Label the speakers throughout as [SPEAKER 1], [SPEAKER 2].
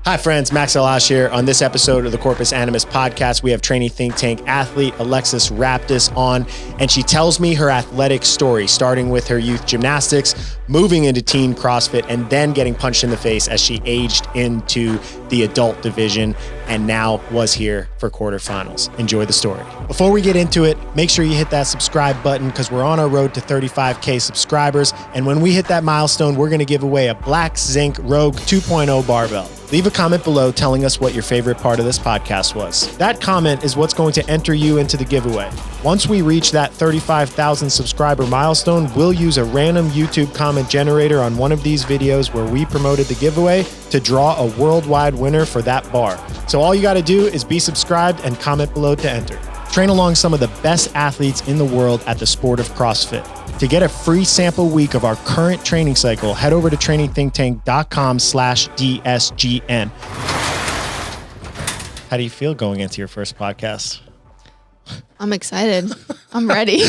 [SPEAKER 1] Hi friends, Max Elash here. On this episode of the Corpus Animus podcast, we have training think tank athlete Alexis Raptis on, and she tells me her athletic story, starting with her youth gymnastics, moving into teen CrossFit, and then getting punched in the face as she aged into the adult division and now was here for quarterfinals. Enjoy the story. Before we get into it, make sure you hit that subscribe button because we're on our road to 35K subscribers. And when we hit that milestone, we're going to give away a Black Zinc Rogue 2.0 barbell. Leave a comment below telling us what your favorite part of this podcast was. That comment is what's going to enter you into the giveaway. Once we reach that 35,000 subscriber milestone, we'll use a random YouTube comment generator on one of these videos where we promoted the giveaway to draw a worldwide winner for that bar. So all you got to do is be subscribed and comment below to enter. Train along some of the best athletes in the world at the sport of CrossFit. To get a free sample week of our current training cycle, head over to trainingthinktank.com/DSGN. How do you feel going into your first podcast?
[SPEAKER 2] I'm excited. I'm ready.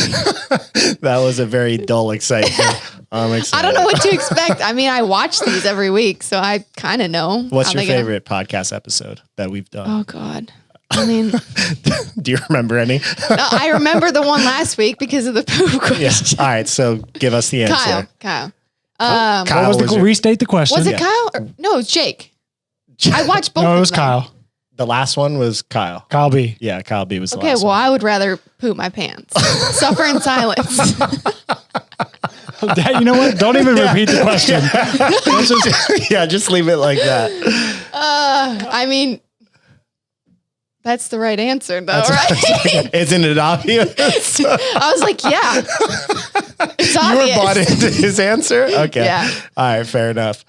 [SPEAKER 1] That was a very dull excitement. I'm excited.
[SPEAKER 2] I don't know what to expect. I mean, I watch these every week, so I kind of know.
[SPEAKER 1] What's your favorite podcast episode that we've done?
[SPEAKER 2] Oh, God. I mean,
[SPEAKER 1] do you remember any?
[SPEAKER 2] No, I remember the one last week because of the poop question.
[SPEAKER 1] Yes. All right. So give us the answer.
[SPEAKER 2] Kyle.
[SPEAKER 1] Kyle
[SPEAKER 3] restate the question.
[SPEAKER 2] Was it Kyle? No, it's Jake. I watched both.
[SPEAKER 3] No, it was
[SPEAKER 2] of them.
[SPEAKER 3] Kyle.
[SPEAKER 1] The last one was Kyle.
[SPEAKER 3] Kyle B.
[SPEAKER 1] Yeah, Kyle B was the
[SPEAKER 2] Okay,
[SPEAKER 1] last
[SPEAKER 2] well,
[SPEAKER 1] one.
[SPEAKER 2] I would rather poop my pants. Suffer in silence.
[SPEAKER 3] You know what? Don't even repeat the question.
[SPEAKER 1] Just leave it like that.
[SPEAKER 2] I mean, that's the right answer, though, right?
[SPEAKER 1] Isn't it obvious?
[SPEAKER 2] I was like, yeah. It's obvious.
[SPEAKER 1] You were bought into his answer? Okay.
[SPEAKER 2] Yeah.
[SPEAKER 1] All right, fair enough.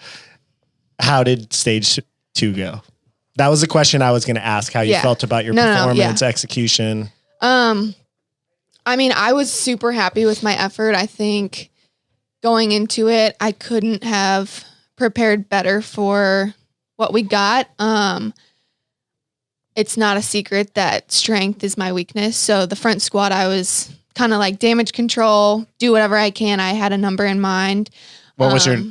[SPEAKER 1] How did stage 2 go? That was the question I was going to ask, how you felt about your performance, execution.
[SPEAKER 2] I mean, I was super happy with my effort. I think going into it, I couldn't have prepared better for what we got. It's not a secret that strength is my weakness. So the front squat, I was kind of like damage control, do whatever I can. I had a number in mind. You actually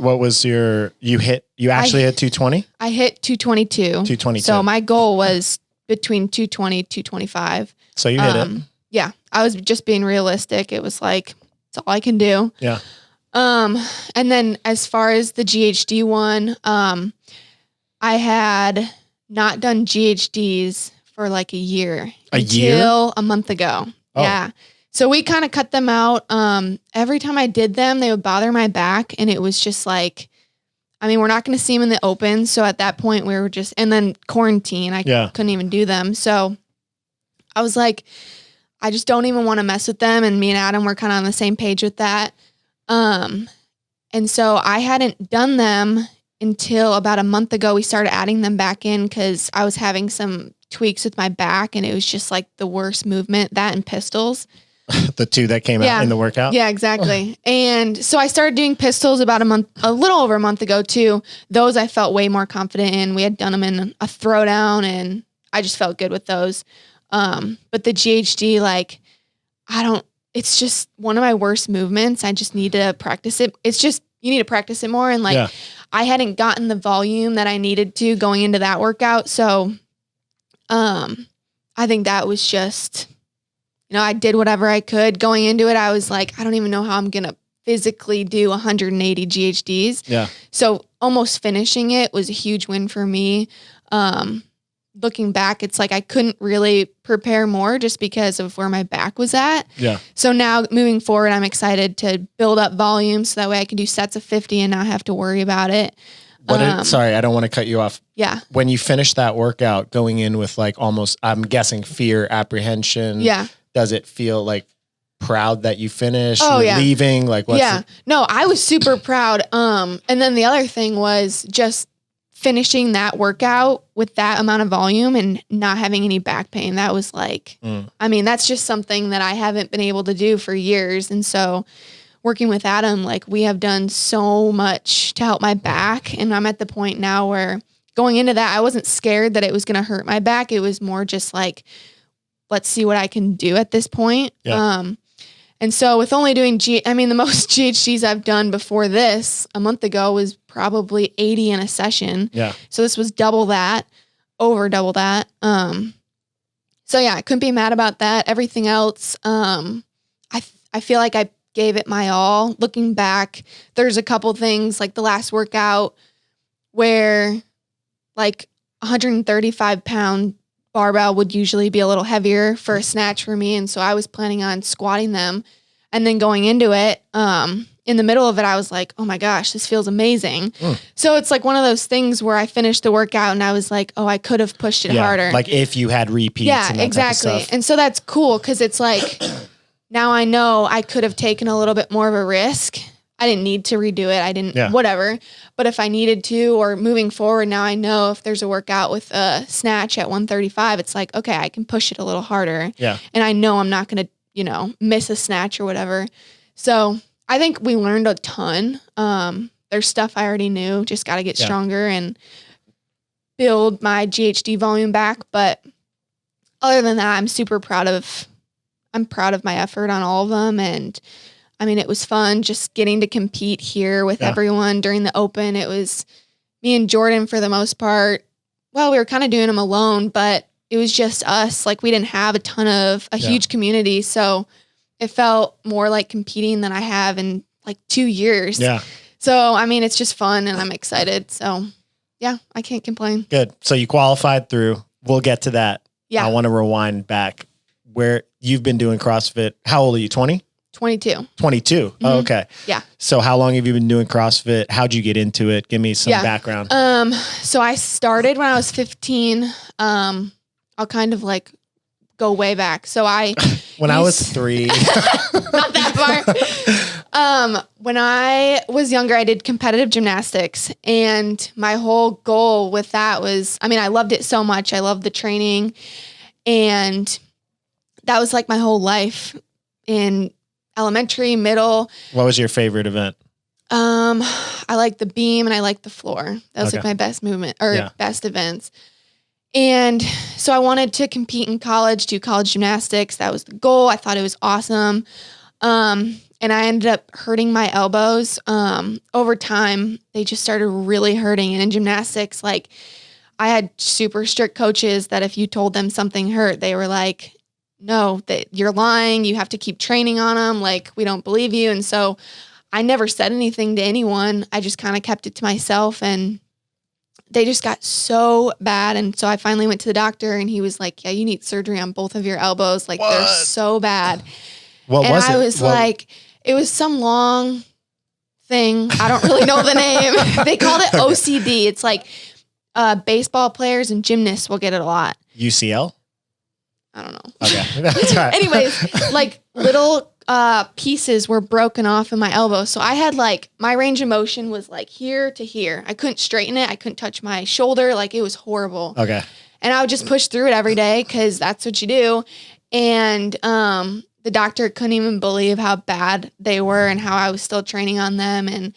[SPEAKER 2] hit 220? I hit 222. 222. So my goal was between 220, 225.
[SPEAKER 1] So you hit it.
[SPEAKER 2] Yeah. I was just being realistic. It was like, it's all I can do.
[SPEAKER 1] Yeah.
[SPEAKER 2] And then as far as the GHD one, I had not done GHDs for like a year. Until a month ago. Oh. Yeah. So we kind of cut them out. Every time I did them, they would bother my back. And it was just like, I mean, we're not going to see them in the open. So at that point we were just, and then quarantine, I couldn't even do them. So I was like, I just don't even want to mess with them. And me and Adam were kind of on the same page with that. And so I hadn't done them until about a month ago. We started adding them back in because I was having some tweaks with my back and it was just like the worst movement, that and pistols.
[SPEAKER 1] The two that came out in the workout?
[SPEAKER 2] Yeah, exactly. And so I started doing pistols about a little over a month ago too. Those I felt way more confident in. We had done them in a throwdown and I just felt good with those. But the GHD, like, it's just one of my worst movements. I just need to practice it. It's just, you need to practice it more. And like, I hadn't gotten the volume that I needed to going into that workout. So, I think that was just, I did whatever I could going into it. I was like, I don't even know how I'm going to physically do 180 GHDs.
[SPEAKER 1] Yeah.
[SPEAKER 2] So almost finishing it was a huge win for me. Looking back, it's like I couldn't really prepare more just because of where my back was at.
[SPEAKER 1] Yeah.
[SPEAKER 2] So now moving forward, I'm excited to build up volume so that way I can do sets of 50 and not have to worry about it.
[SPEAKER 1] Sorry, I don't want to cut you off.
[SPEAKER 2] Yeah.
[SPEAKER 1] When you finish that workout, going in with like almost, I'm guessing, fear, apprehension.
[SPEAKER 2] Yeah.
[SPEAKER 1] Does it feel like proud that you finished?
[SPEAKER 2] Leaving?
[SPEAKER 1] Like what's
[SPEAKER 2] No, I was super proud. And then the other thing was just finishing that workout with that amount of volume and not having any back pain. That was like, I mean, that's just something that I haven't been able to do for years. And so working with Adam, like we have done so much to help my back. And I'm at the point now where going into that, I wasn't scared that it was going to hurt my back. It was more just like, let's see what I can do at this point.
[SPEAKER 1] Yeah.
[SPEAKER 2] And so with only doing the most GHDs I've done before this a month ago was probably 80 in a session.
[SPEAKER 1] Yeah.
[SPEAKER 2] So this was double that, over double that. So yeah, I couldn't be mad about that. Everything else, I feel like I gave it my all. Looking back, there's a couple things like the last workout where like 135 pound barbell would usually be a little heavier for a snatch for me. And so I was planning on squatting them, and then going into it, in the middle of it, I was like, oh my gosh, this feels amazing. So it's like one of those things where I finished the workout and I was like, oh, I could have pushed it harder.
[SPEAKER 1] Like if you had repeats.
[SPEAKER 2] Yeah,
[SPEAKER 1] and that
[SPEAKER 2] exactly.
[SPEAKER 1] type of stuff.
[SPEAKER 2] And so that's cool, because it's like, now I know I could have taken a little bit more of a risk. I didn't need to redo it. I didn't, whatever. But if I needed to, or moving forward, now I know if there's a workout with a snatch at 135, it's like, okay, I can push it a little harder.
[SPEAKER 1] Yeah.
[SPEAKER 2] And I know I'm not going to, miss a snatch or whatever. So I think we learned a ton. There's stuff I already knew, just got to get stronger and build my GHD volume back. But other than that, I'm proud of my effort on all of them. And I mean, it was fun just getting to compete here with everyone during the open. It was me and Jordan for the most part. Well, we were kind of doing them alone, but it was just us. Like, we didn't have a huge community. So it felt more like competing than I have in like 2 years.
[SPEAKER 1] Yeah.
[SPEAKER 2] So, I mean, it's just fun and I'm excited. So yeah, I can't complain.
[SPEAKER 1] Good. So you qualified through. We'll get to that.
[SPEAKER 2] Yeah.
[SPEAKER 1] I want to rewind back where you've been doing CrossFit. How old are you? 20?
[SPEAKER 2] 22.
[SPEAKER 1] 22. Mm-hmm. Oh, okay.
[SPEAKER 2] Yeah.
[SPEAKER 1] So how long have you been doing CrossFit? How'd you get into it? Give me some background.
[SPEAKER 2] So I started when I was 15. I'll kind of like go way back. So
[SPEAKER 1] when I was 3,
[SPEAKER 2] not that far. When I was younger, I did competitive gymnastics, and my whole goal with that was, I loved it so much. I loved the training, and that was like my whole life in elementary, middle.
[SPEAKER 1] What was your favorite event?
[SPEAKER 2] I liked the beam and I liked the floor. That was like my best movement or best events. And so I wanted to compete in college, do college gymnastics. That was the goal. I thought it was awesome. And I ended up hurting my elbows. Over time, they just started really hurting. And in gymnastics, like, I had super strict coaches that if you told them something hurt, they were like, no, that you're lying. You have to keep training on them. Like, we don't believe you. And so I never said anything to anyone. I just kind of kept it to myself, and they just got so bad. And so I finally went to the doctor, and he was like, yeah, you need surgery on both of your elbows. Like, they're so bad.
[SPEAKER 1] What was it?
[SPEAKER 2] I was like, it was some long thing. I don't really know the name. They called it OCD. It's like baseball players and gymnasts will get it a lot.
[SPEAKER 1] UCL?
[SPEAKER 2] I don't know.
[SPEAKER 1] Okay. That's right.
[SPEAKER 2] Anyways, like, little pieces were broken off in my elbow. So I had like, my range of motion was like here to here. I couldn't straighten it. I couldn't touch my shoulder. Like, it was horrible.
[SPEAKER 1] Okay.
[SPEAKER 2] And I would just push through it every day, because that's what you do. And the doctor couldn't even believe how bad they were and how I was still training on them. And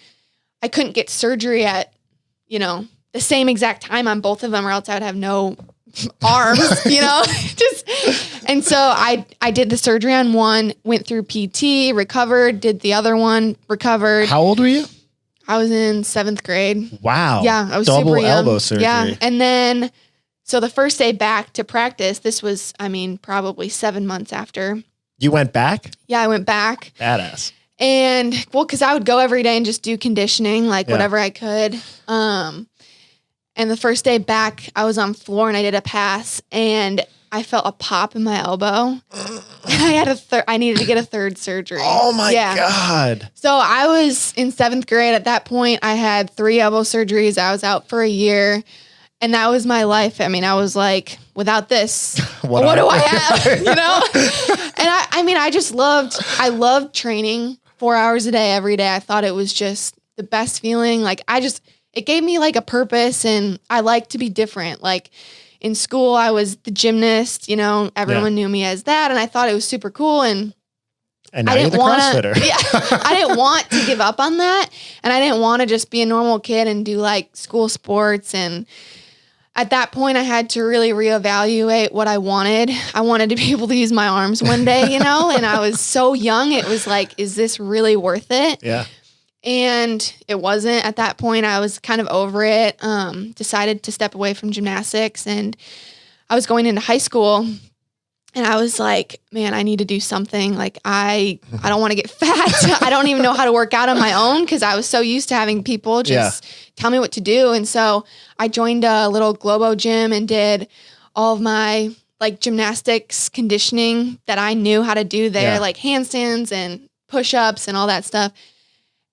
[SPEAKER 2] I couldn't get surgery at, the same exact time on both of them, or else I would have no arms, and so I did the surgery on one, went through PT, recovered, did the other one, recovered.
[SPEAKER 1] How old were you?
[SPEAKER 2] I was in 7th grade.
[SPEAKER 1] Wow.
[SPEAKER 2] Yeah, I was
[SPEAKER 1] double
[SPEAKER 2] super young.
[SPEAKER 1] elbow surgery.
[SPEAKER 2] Yeah, and then, so the first day back to practice, this was, probably 7 months after.
[SPEAKER 1] You went back?
[SPEAKER 2] Yeah, I went back.
[SPEAKER 1] Badass.
[SPEAKER 2] And, well, because I would go every day and just do conditioning, like whatever I could. And the first day back, I was on floor and I did a pass, and I felt a pop in my elbow. And I needed to get a third surgery.
[SPEAKER 1] Oh my God.
[SPEAKER 2] So I was in 7th grade. At that point, I had 3 elbow surgeries. I was out for a year, and that was my life. I was like, without this, what do I have? And I loved training 4 hours a day, every day. I thought it was just the best feeling. Like, it gave me like a purpose, and I like to be different. Like, in school, I was the gymnast, everyone knew me as that. And I thought it was super cool. And
[SPEAKER 1] now you're the CrossFitter.
[SPEAKER 2] I didn't want to give up on that. And I didn't want to just be a normal kid and do like school sports. And at that point, I had to really reevaluate what I wanted. I wanted to be able to use my arms one day, you know, and I was so young. It was like, is this really worth it?
[SPEAKER 1] Yeah.
[SPEAKER 2] And it wasn't at that point. I was kind of over it, decided to step away from gymnastics, and I was going into high school. And I was like, man, I need to do something. Like, I don't want to get fat. I don't even know how to work out on my own because I was so used to having people just tell me what to do. And so I joined a little Globo gym and did all of my like gymnastics conditioning that I knew how to do there, like handstands and push-ups and all that stuff.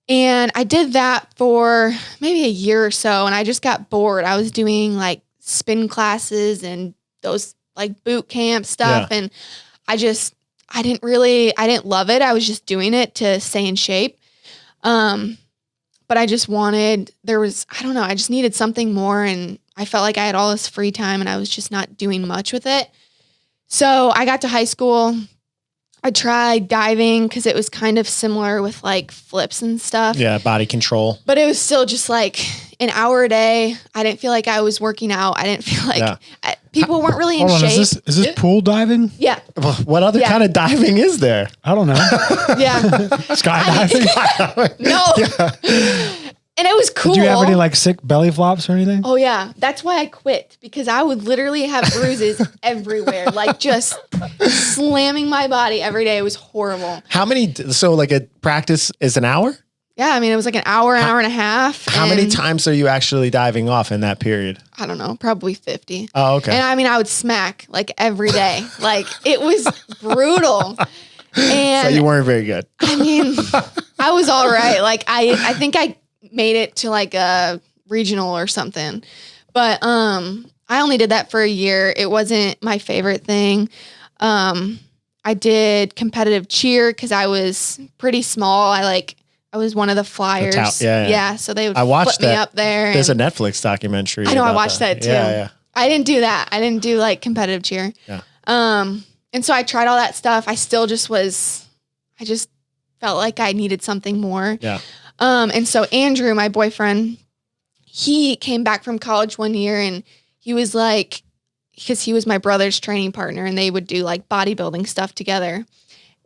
[SPEAKER 2] And I did that for maybe a year or so. And I just got bored. I was doing like spin classes and those like boot camp stuff. And I didn't love it. I was just doing it to stay in shape. But I just I just needed something more. And I felt like I had all this free time and I was just not doing much with it. So I got to high school. I tried diving because it was kind of similar with like flips and stuff.
[SPEAKER 1] Yeah, body control.
[SPEAKER 2] But it was still just like an hour a day. I didn't feel like I was working out. I didn't feel like people weren't really in shape.
[SPEAKER 3] Is this pool diving?
[SPEAKER 2] Yeah.
[SPEAKER 1] What other kind of diving is there?
[SPEAKER 3] I don't know.
[SPEAKER 2] Yeah.
[SPEAKER 3] Skydiving?
[SPEAKER 2] No. And it was cool.
[SPEAKER 3] Did you have any like sick belly flops or anything?
[SPEAKER 2] Oh yeah. That's why I quit, because I would literally have bruises everywhere, like just slamming my body every day. It was horrible.
[SPEAKER 1] So like a practice is an hour?
[SPEAKER 2] Yeah. I mean, it was like an hour and a half.
[SPEAKER 1] How many times are you actually diving off in that period?
[SPEAKER 2] I don't know, probably 50.
[SPEAKER 1] Oh, okay.
[SPEAKER 2] And I mean, I would smack like every day. Like it was brutal. And
[SPEAKER 1] so you weren't very good.
[SPEAKER 2] I mean, I was all right. Like I think I made it to like a regional or something, but I only did that for a year. It wasn't my favorite thing. I did competitive cheer because I was pretty small. I was one of the flyers. Yeah. So they would put me up there.
[SPEAKER 1] There's a Netflix documentary.
[SPEAKER 2] I know. I watched that too.
[SPEAKER 1] Yeah.
[SPEAKER 2] I didn't do that. I didn't do like competitive cheer.
[SPEAKER 1] Yeah.
[SPEAKER 2] And so I tried all that stuff. I just felt like I needed something more.
[SPEAKER 1] Yeah.
[SPEAKER 2] And so Andrew, my boyfriend, he came back from college one year and he was like, because he was my brother's training partner and they would do like bodybuilding stuff together.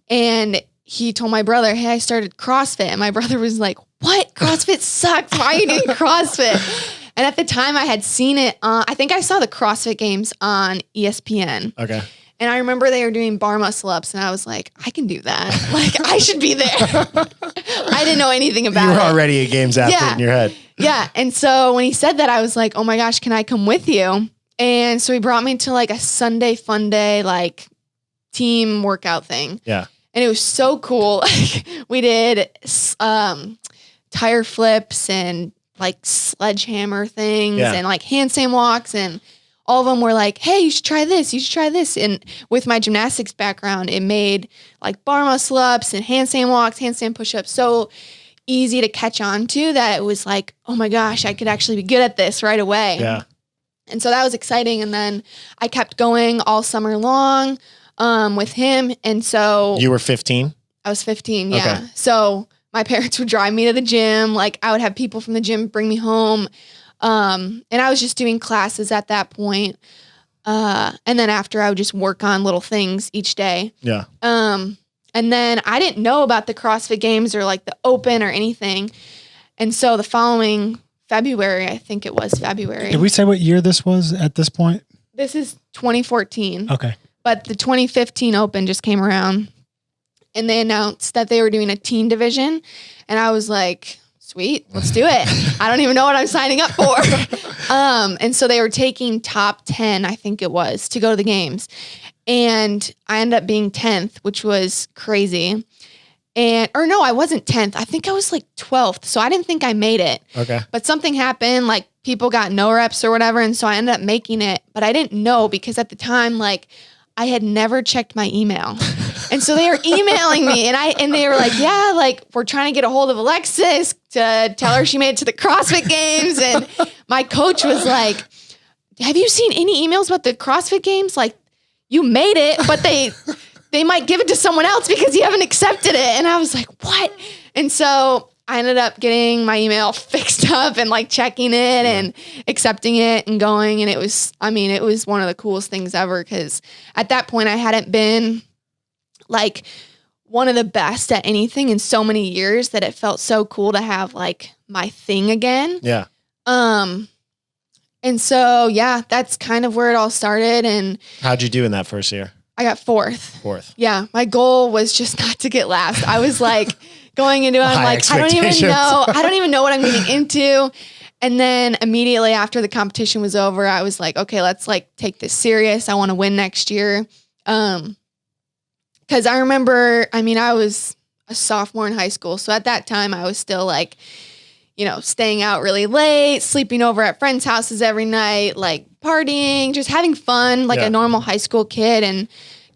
[SPEAKER 2] And he told my brother, hey, I started CrossFit. And my brother was like, what? CrossFit sucks. Why are you doing CrossFit? And at the time I had seen it. I think I saw the CrossFit Games on ESPN.
[SPEAKER 1] Okay.
[SPEAKER 2] And I remember they were doing bar muscle ups and I was like, I can do that. Like I should be there. I didn't know anything about it.
[SPEAKER 1] You were already a games athlete in your head.
[SPEAKER 2] Yeah. And so when he said that, I was like, oh my gosh, can I come with you? And so he brought me to like a Sunday fun day, like team workout thing.
[SPEAKER 1] Yeah.
[SPEAKER 2] And it was so cool. We did tire flips and like sledgehammer things and like handstand walks, and all of them were like, hey, you should try this. You should try this. And with my gymnastics background, it made like bar muscle ups and handstand walks, handstand push-ups so easy to catch on to that it was like, oh my gosh, I could actually be good at this right away.
[SPEAKER 1] Yeah.
[SPEAKER 2] And so that was exciting. And then I kept going all summer long with him. And so
[SPEAKER 1] you were 15?
[SPEAKER 2] I was 15. Yeah.
[SPEAKER 1] Okay.
[SPEAKER 2] So my parents would drive me to the gym. Like I would have people from the gym bring me home. And I was just doing classes at that point. And then after I would just work on little things each day.
[SPEAKER 1] Yeah.
[SPEAKER 2] And then I didn't know about the CrossFit Games or like the Open or anything. And so the following February, I think it was February.
[SPEAKER 3] Did we say what year this was at this point?
[SPEAKER 2] This is 2014.
[SPEAKER 3] Okay.
[SPEAKER 2] But the 2015 Open just came around and they announced that they were doing a teen division. And I was like, sweet, let's do it. I don't even know what I'm signing up for. And so they were taking top 10, I think it was, to go to the games. And I ended up being 10th, which was crazy. Or no, I wasn't 10th. I think I was like 12th. So I didn't think I made it.
[SPEAKER 1] Okay.
[SPEAKER 2] But something happened, like people got no reps or whatever. And so I ended up making it, but I didn't know because at the time, like I had never checked my email. And so they were emailing me and they were like, yeah, like we're trying to get a hold of Alexis to tell her she made it to the CrossFit Games. And my coach was like, have you seen any emails about the CrossFit Games? Like you made it, but they might give it to someone else because you haven't accepted it. And I was like, what? And so I ended up getting my email fixed up and like checking it and accepting it and going. And it was one of the coolest things ever. Cause at that point I hadn't been like one of the best at anything in so many years that it felt so cool to have like my thing again.
[SPEAKER 1] Yeah.
[SPEAKER 2] And so, yeah, that's kind of where it all started. And
[SPEAKER 1] how'd you do in that first year?
[SPEAKER 2] I got fourth.
[SPEAKER 1] Fourth.
[SPEAKER 2] Yeah. My goal was just not to get last. I was like going into it, I'm
[SPEAKER 1] High
[SPEAKER 2] like, I don't even know what I'm getting into. And then immediately after the competition was over, I was like, okay, let's like take this serious. I want to win next year. Cause I remember, I was a sophomore in high school. So at that time I was still like, staying out really late, sleeping over at friends' houses every night, like partying, just having fun like a normal high school kid. And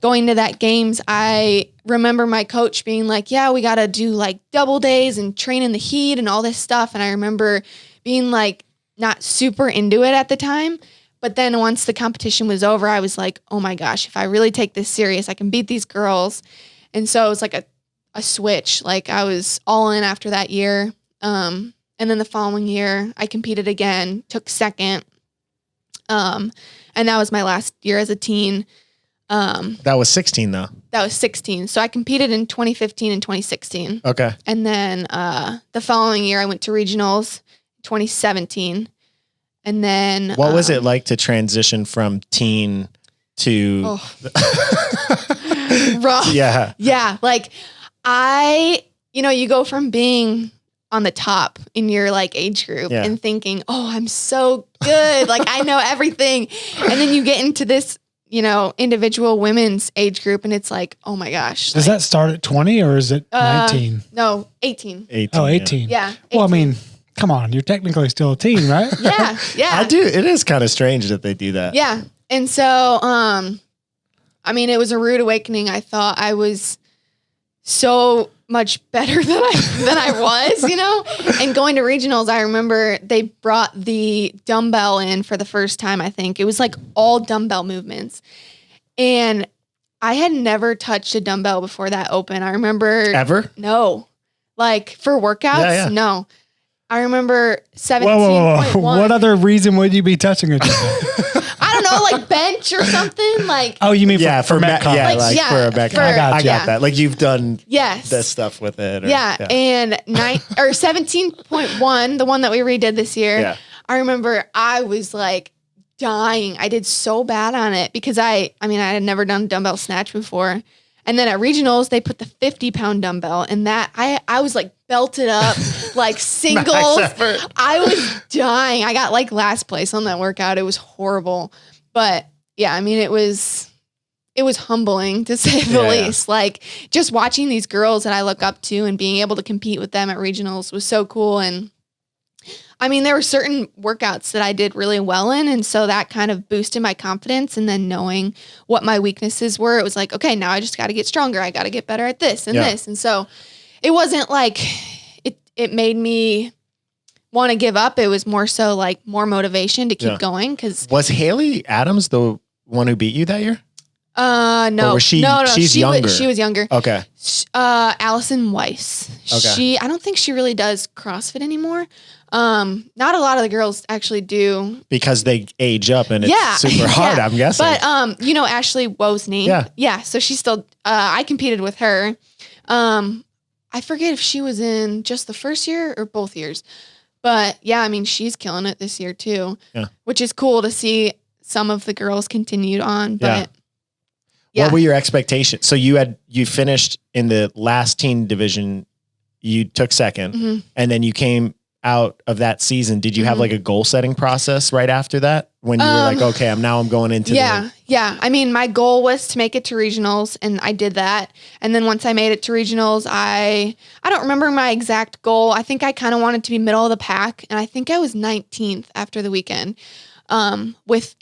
[SPEAKER 2] going to that games, I remember my coach being like, yeah, we got to do like double days and train in the heat and all this stuff. And I remember being like not super into it at the time. But then once the competition was over, I was like, oh my gosh, if I really take this serious, I can beat these girls. And so it was like a switch. Like I was all in after that year. And then the following year I competed again, took second. And that was my last year as a teen.
[SPEAKER 1] That was 16 though.
[SPEAKER 2] That was 16. So I competed in 2015 and 2016.
[SPEAKER 1] Okay.
[SPEAKER 2] And then the following year I went to regionals, 2017. And then
[SPEAKER 1] what was it like to transition from teen to
[SPEAKER 2] rough?
[SPEAKER 1] Yeah.
[SPEAKER 2] Yeah. Like you go from being on the top in your like age group and thinking, oh, I'm so good. Like I know everything. And then you get into this, individual women's age group and it's like, oh my gosh.
[SPEAKER 3] Does that start at 20 or is it 19?
[SPEAKER 2] No, 18.
[SPEAKER 1] 18.
[SPEAKER 3] Oh, 18.
[SPEAKER 2] Yeah. 18.
[SPEAKER 3] Well, come on. You're technically still a teen, right?
[SPEAKER 2] Yeah. Yeah.
[SPEAKER 1] I do. It is kind of strange that they do that.
[SPEAKER 2] Yeah. And so, it was a rude awakening. I thought I was so much better than I was, and going to regionals. I remember they brought the dumbbell in for the first time. I think it was like all dumbbell movements. And I had never touched a dumbbell before that open. I remember
[SPEAKER 1] ever?
[SPEAKER 2] No, like for workouts. No, I remember 17.1.
[SPEAKER 3] Whoa. What other reason would you be touching a dumbbell?
[SPEAKER 2] I don't know, like bench or something. Like
[SPEAKER 3] oh, you mean for Metcon?
[SPEAKER 1] For a Metcon. I got that. Like you've done this stuff with it.
[SPEAKER 2] And 17.1, the one that we redid this year.
[SPEAKER 1] Yeah.
[SPEAKER 2] I remember I was like dying. I did so bad on it because I had never done dumbbell snatch before. And then at regionals, they put the 50-pound dumbbell and that I was like belted up, like singles. I was dying. I got like last place on that workout. It was horrible. But yeah, it was humbling to say the least. Like just watching these girls that I look up to and being able to compete with them at regionals was so cool. And there were certain workouts that I did really well in. And so that kind of boosted my confidence. And then knowing what my weaknesses were, it was like, okay, now I just got to get stronger. I got to get better at this and this. And so it wasn't like it made me want to give up. It was more so like more motivation to keep going.
[SPEAKER 1] Was Haley Adams the one who beat you that year?
[SPEAKER 2] No.
[SPEAKER 1] Or was she?
[SPEAKER 2] No.
[SPEAKER 1] She's younger.
[SPEAKER 2] She was younger.
[SPEAKER 1] Okay.
[SPEAKER 2] Allison Weiss.
[SPEAKER 1] Okay.
[SPEAKER 2] I don't think she really does CrossFit anymore. Not a lot of the girls actually do
[SPEAKER 1] because they age up and it's super hard. I'm guessing.
[SPEAKER 2] But Ashley Wozney. Yeah. So she's still. I competed with her. I forget if she was in just the first year or both years. But yeah, she's killing it this year too. Yeah. Which is cool to see some of the girls continued on. But
[SPEAKER 1] what were your expectations? So you finished in the last teen division, you took second, and then you came out of that season. Did you have like a goal setting process right after that when you were like, okay, I'm going into
[SPEAKER 2] my goal was to make it to regionals and I did that. And then once I made it to regionals, I don't remember my exact goal. I think I kind of wanted to be middle of the pack. And I think I was 19th after the weekend, with,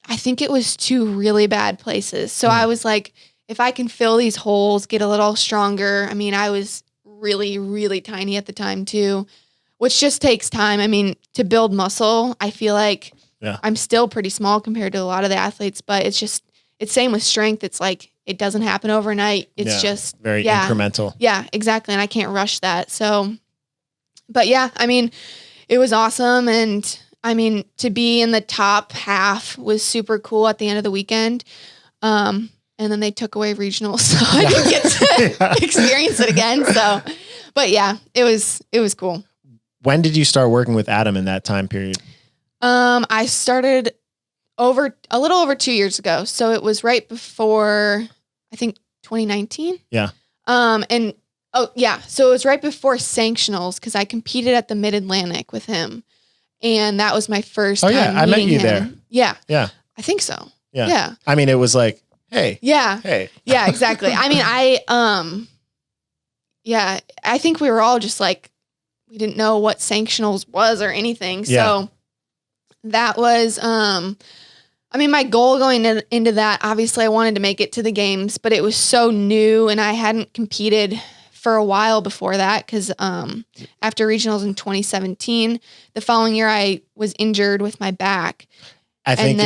[SPEAKER 2] I think it was 2 really bad places. So I was like, if I can fill these holes, get a little stronger. I was really, really tiny at the time too, which just takes time. To build muscle, I feel like I'm still pretty small compared to a lot of the athletes, but it's same with strength. It's like, it doesn't happen overnight. It's just
[SPEAKER 1] very incremental.
[SPEAKER 2] Yeah, exactly. And I can't rush that. So But yeah, I mean, it was awesome. And I mean, to be in the top half was super cool at the end of the weekend. And then they took away regionals, so I didn't get to experience it again. So, but yeah, it was cool.
[SPEAKER 1] When did you start working with Adam in that time period?
[SPEAKER 2] I started a little over 2 years ago. So it was right before, I think 2019.
[SPEAKER 1] Yeah.
[SPEAKER 2] So it was right before sanctionals because I competed at the Mid-Atlantic with him. And that was my first time
[SPEAKER 1] I met you
[SPEAKER 2] him.
[SPEAKER 1] there.
[SPEAKER 2] Yeah.
[SPEAKER 1] Yeah.
[SPEAKER 2] I think so.
[SPEAKER 1] Yeah.
[SPEAKER 2] Yeah.
[SPEAKER 1] I mean, it was like, hey.
[SPEAKER 2] Yeah.
[SPEAKER 1] Hey.
[SPEAKER 2] Yeah, exactly. I mean, I think we were all just like, we didn't know what sanctionals was or anything. So that was, I mean, my goal going into that, obviously I wanted to make it to the games, but it was so new and I hadn't competed for a while before that because after regionals in 2017, the following year I was injured with my back.
[SPEAKER 1] I think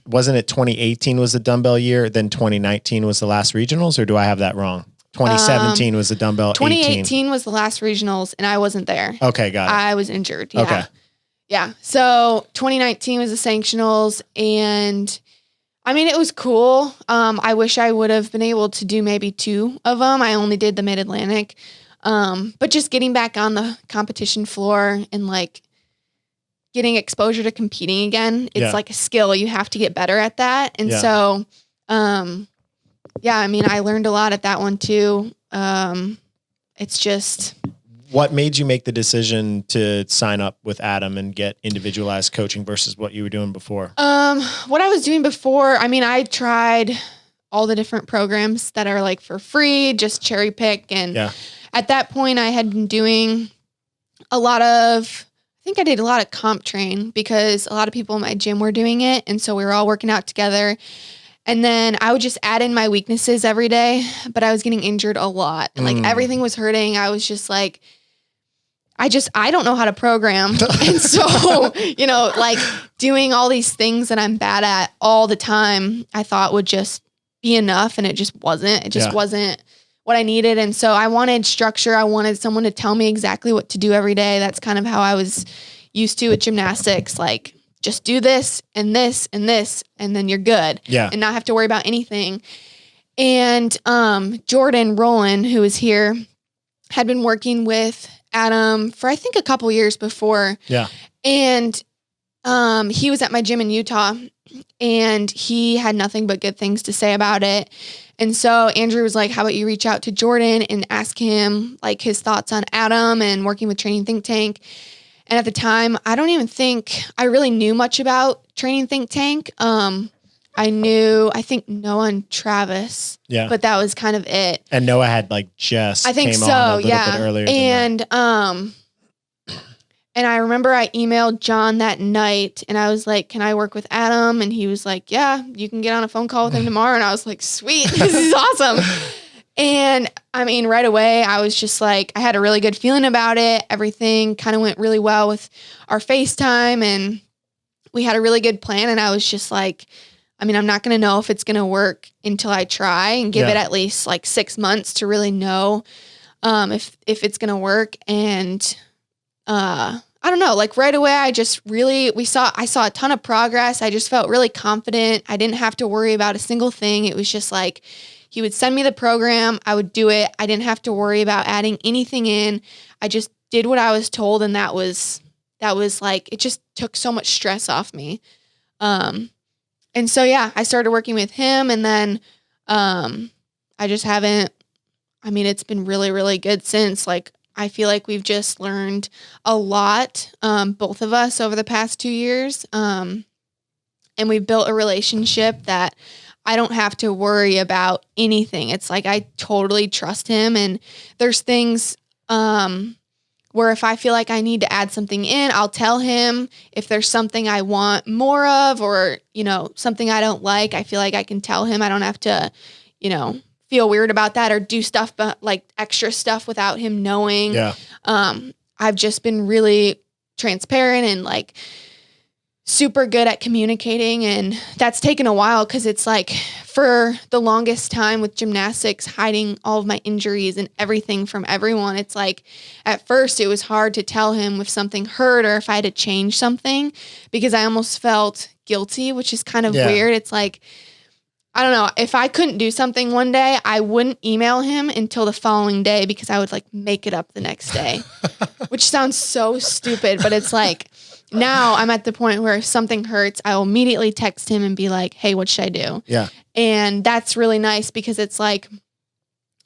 [SPEAKER 1] wasn't it 2018 was the dumbbell year, then 2019 was the last regionals, or do I have that wrong? 2017 was the dumbbell
[SPEAKER 2] 2018
[SPEAKER 1] 18.
[SPEAKER 2] was the last regionals and I wasn't there.
[SPEAKER 1] Okay, got it.
[SPEAKER 2] I was injured. Yeah.
[SPEAKER 1] Okay.
[SPEAKER 2] Yeah. So 2019 was the sanctionals and I mean, it was cool. I wish I would have been able to do maybe 2 of them. I only did the Mid-Atlantic. But just getting back on the competition floor and like getting exposure to competing again, it's like a skill. You have to get better at that. And so, I mean, I learned a lot at that one too. It's just...
[SPEAKER 1] What made you make the decision to sign up with Adam and get individualized coaching versus what you were doing before?
[SPEAKER 2] What I was doing before, I mean, I tried all the different programs that are like for free, just cherry pick. And at that point I had been doing I think I did a lot of comp train because a lot of people in my gym were doing it. And so we were all working out together. And then I would just add in my weaknesses every day, but I was getting injured a lot. And like everything was hurting. I was just like, I don't know how to program. And so, like doing all these things that I'm bad at all the time, I thought would just be enough. And it just wasn't. It just wasn't what I needed. And so I wanted structure. I wanted someone to tell me exactly what to do every day. That's kind of how I was used to with gymnastics. Like, just do this and this and this, and then you're good. Yeah. And not have to worry about anything. And Jordan Rowland, who is here, had been working with Adam for I think a couple years before. Yeah. And he was at my gym in Utah and he had nothing but good things to say about it. And so Andrew was like, how about you reach out to Jordan and ask him like his thoughts on Adam and working with Training Think Tank. And at the time, I don't even think I really knew much about Training Think Tank. I think Noah and Travis. Yeah. But that was kind of it.
[SPEAKER 1] And Noah had like just came on a little bit earlier.
[SPEAKER 2] And and I remember I emailed John that night and I was like, can I work with Adam? And he was like, yeah, you can get on a phone call with him tomorrow. And I was like, sweet, this is awesome. And I mean, right away, I was just like, I had a really good feeling about it. Everything kind of went really well with our FaceTime and we had a really good plan. And I was just like, I mean, I'm not going to know if it's going to work until I try and give it at least like 6 months to really know if it's going to work. And I don't know, like right away, I saw a ton of progress. I just felt really confident. I didn't have to worry about a single thing. It was just like, he would send me the program. I would do it. I didn't have to worry about adding anything in. I just did what I was told. And that was like, it just took so much stress off me. And so, I started working with him and then, it's been really, really good since. Like, I feel like we've just learned a lot, both of us over the past 2 years. And we've built a relationship that I don't have to worry about anything. It's like, I totally trust him. And there's things, where if I feel like I need to add something in, I'll tell him. If there's something I want more of or, something I don't like, I feel like I can tell him. I don't have to, feel weird about that or do stuff, but like extra stuff without him knowing. Yeah. I've just been really transparent and like super good at communicating, and that's taken a while because it's like for the longest time with gymnastics, hiding all of my injuries and everything from everyone. It's like at first it was hard to tell him if something hurt or if I had to change something because I almost felt guilty, which is kind of weird. It's like, I don't know, if I couldn't do something one day, I wouldn't email him until the following day because I would like make it up the next day, which sounds so stupid, but it's like, now I'm at the point where if something hurts, I'll immediately text him and be like, hey, what should I do?
[SPEAKER 1] Yeah.
[SPEAKER 2] And that's really nice because it's like,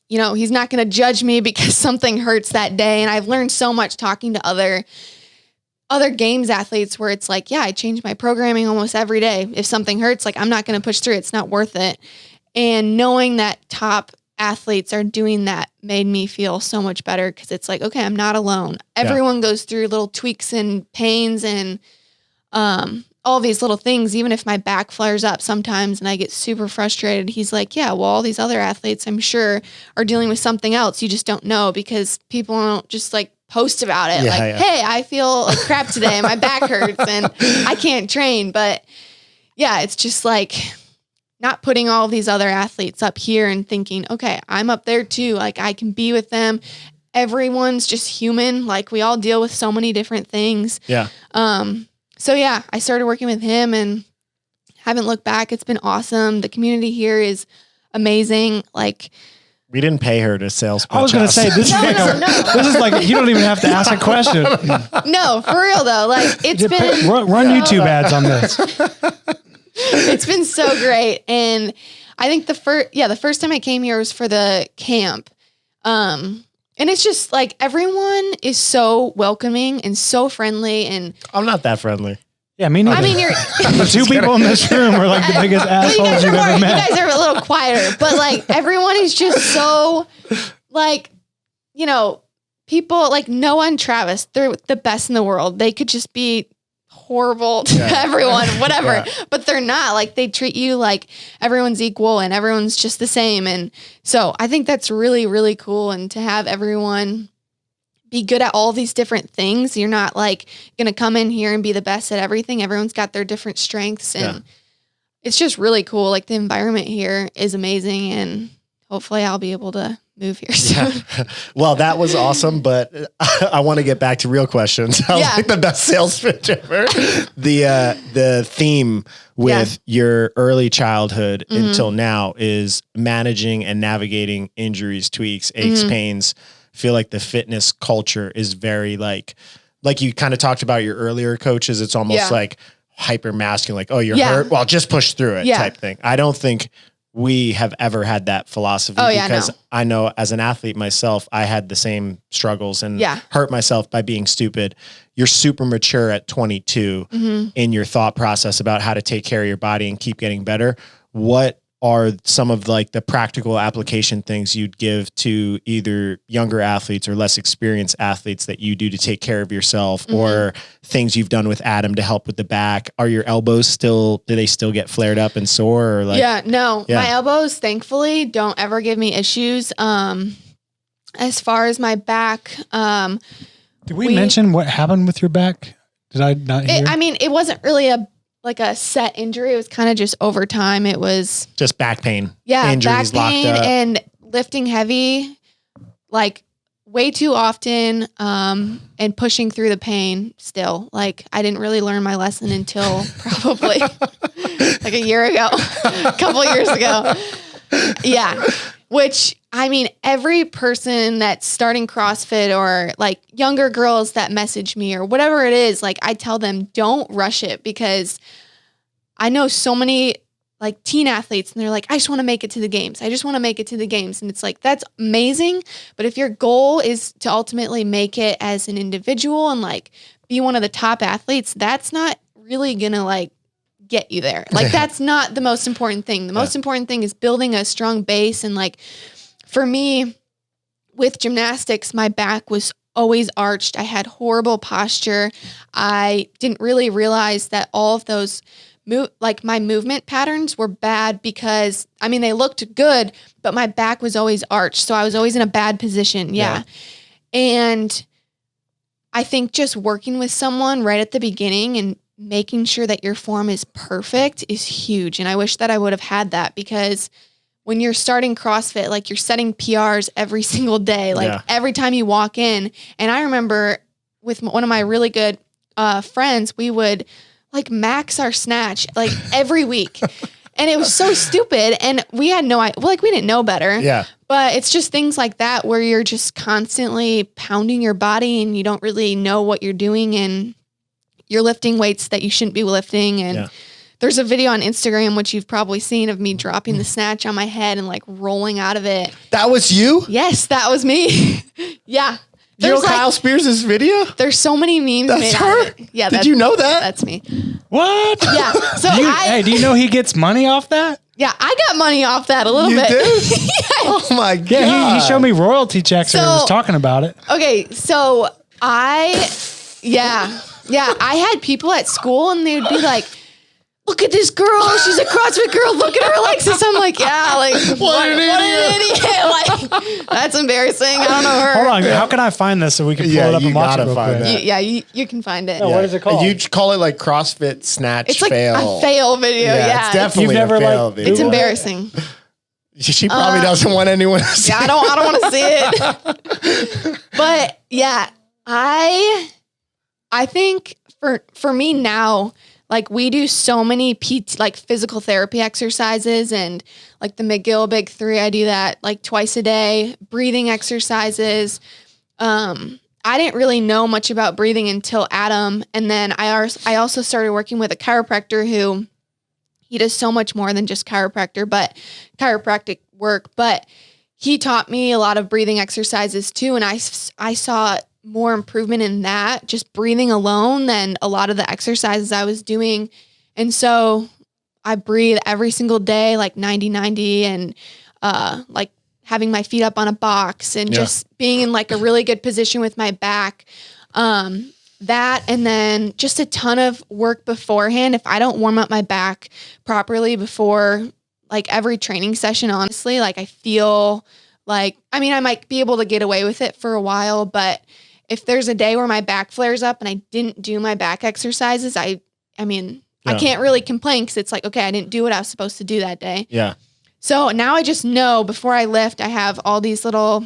[SPEAKER 2] you know, he's not going to judge me because something hurts that day. And I've learned so much talking to other games athletes where it's like, yeah, I change my programming almost every day. If something hurts, like I'm not going to push through. It's not worth it. And knowing that top athletes are doing that made me feel so much better because it's like, okay, I'm not alone. Everyone goes through little tweaks and pains and all these little things. Even if my back flares up sometimes and I get super frustrated, he's like, yeah, well, all these other athletes I'm sure are dealing with something else. You just don't know because people don't just like post about it. Hey, I feel like crap today. My back hurts and I can't train. But yeah, it's just like not putting all of these other athletes up here and thinking, okay, I'm up there too. Like I can be with them. Everyone's just human. Like we all deal with so many different things.
[SPEAKER 1] Yeah.
[SPEAKER 2] So yeah, I started working with him and haven't looked back. It's been awesome. The community here is amazing. Like
[SPEAKER 1] we didn't pay her to sales pitch.
[SPEAKER 3] I was going to say, this is like, you don't even have to ask a question.
[SPEAKER 2] No, for real though. Like it's been
[SPEAKER 3] run YouTube ads on this.
[SPEAKER 2] It's been so great. And I think the first time I came here was for the camp. And it's just like everyone is so welcoming and so friendly. And
[SPEAKER 1] I'm not that friendly.
[SPEAKER 3] Yeah, me neither.
[SPEAKER 2] I mean,
[SPEAKER 3] the two people in this room are like the biggest assholes you've ever met.
[SPEAKER 2] You guys are a little quieter, but like everyone is just so like, you know, people like Noah and Travis, they're the best in the world. They could just be horrible to everyone, whatever, but they're not. Like they treat you like everyone's equal and everyone's just the same. And so I think that's really, really cool. And to have everyone be good at all these different things. You're not like going to come in here and be the best at everything. Everyone's got their different strengths and it's just really cool. Like the environment here is amazing and hopefully I'll be able to move here soon.
[SPEAKER 1] Yeah. Well, that was awesome, but I want to get back to real questions. I was like the best sales pitch ever. The theme with your early childhood until now is managing and navigating injuries, tweaks, aches, pains. Feel like the fitness culture is very like you kind of talked about your earlier coaches. It's almost like hyper masculine, like, oh, you're hurt. Well, just push through it type thing. I don't think we have ever had that philosophy because I know as an athlete myself, I had the same struggles and hurt myself by being stupid. You're super mature at 22 in your thought process about how to take care of your body and keep getting better. What are some of like the practical application things you'd give to either younger athletes or less experienced athletes that you do to take care of yourself or things you've done with Adam to help with the back? Are your elbows do they still get flared up and sore or like?
[SPEAKER 2] My elbows thankfully don't ever give me issues. As far as my back,
[SPEAKER 3] did we mention what happened with your back? Did I not hear?
[SPEAKER 2] It wasn't really a set injury. It was kind of just over time. It was
[SPEAKER 1] just back pain.
[SPEAKER 2] Yeah.
[SPEAKER 1] Injuries
[SPEAKER 2] back pain
[SPEAKER 1] locked up.
[SPEAKER 2] And lifting heavy, like way too often, and pushing through the pain still. Like I didn't really learn my lesson until probably like a year ago, a couple years ago. Yeah. Which, every person that's starting CrossFit or like younger girls that message me or whatever it is, like I tell them, don't rush it because I know so many like teen athletes and they're like, I just want to make it to the games. I just want to make it to the games. And it's like, that's amazing. But if your goal is to ultimately make it as an individual and like be one of the top athletes, that's not really going to like get you there. Like that's not the most important thing. The most important thing is building a strong base. And like for me with gymnastics, my back was always arched. I had horrible posture. I didn't really realize that all of those my movement patterns were bad because they looked good, but my back was always arched. So I was always in a bad position. Yeah. And I think just working with someone right at the beginning and making sure that your form is perfect is huge. And I wish that I would have had that, because when you're starting CrossFit, like you're setting PRs every single day, like every time you walk in. And I remember with one of my really good friends, we would like max our snatch like every week. And it was so stupid. And we had no idea, like we didn't know better.
[SPEAKER 1] Yeah.
[SPEAKER 2] But it's just things like that where you're just constantly pounding your body and you don't really know what you're doing, and you're lifting weights that you shouldn't be lifting. And there's a video on Instagram, which you've probably seen, of me dropping the snatch on my head and like rolling out of it.
[SPEAKER 1] That was you?
[SPEAKER 2] Yes, that was me. Yeah.
[SPEAKER 1] You know Kyle Spears' video?
[SPEAKER 2] There's so many memes
[SPEAKER 1] That's
[SPEAKER 2] made
[SPEAKER 1] her?
[SPEAKER 2] out of it. Yeah.
[SPEAKER 1] Did you know that?
[SPEAKER 2] That's me.
[SPEAKER 3] What?
[SPEAKER 2] Yeah. So
[SPEAKER 3] hey, do you know he gets money off that?
[SPEAKER 2] Yeah, I got money off that a little bit.
[SPEAKER 1] You did?
[SPEAKER 2] Yes.
[SPEAKER 1] Oh my God.
[SPEAKER 3] Yeah, he showed me royalty checks when he was talking about it.
[SPEAKER 2] Okay, so I had people at school and they would be like, look at this girl. She's a CrossFit girl. Look at her, Alexis. I'm like, yeah, like, what an idiot. Like, that's embarrassing. I don't know her.
[SPEAKER 3] Hold on. How can I find this so we can pull it up and watch it real quick?
[SPEAKER 2] You can find it.
[SPEAKER 3] Oh, what is it called?
[SPEAKER 1] You call it like CrossFit snatch
[SPEAKER 2] it's like
[SPEAKER 1] fail.
[SPEAKER 2] a fail video. Yeah,
[SPEAKER 1] it's definitely
[SPEAKER 3] You've never,
[SPEAKER 1] a fail video.
[SPEAKER 2] It's embarrassing.
[SPEAKER 1] She probably doesn't want anyone to see
[SPEAKER 2] I don't want to see it. But yeah, I think for me now, like we do so many like physical therapy exercises, and like the McGill Big 3, I do that like twice a day. Breathing exercises. I didn't really know much about breathing until Adam. And then I also started working with a chiropractor who, he does so much more than just chiropractic work, but he taught me a lot of breathing exercises too. And I saw more improvement in that, just breathing alone, than a lot of the exercises I was doing. And so I breathe every single day, like 90-90, and like having my feet up on a box and just being in like a really good position with my back. That, and then just a ton of work beforehand. If I don't warm up my back properly before like every training session, honestly, like I feel like, I mean, I might be able to get away with it for a while, but if there's a day where my back flares up and I didn't do my back exercises, I can't really complain, because it's like, okay, I didn't do what I was supposed to do that day.
[SPEAKER 1] Yeah.
[SPEAKER 2] So now I just know before I lift, I have all these little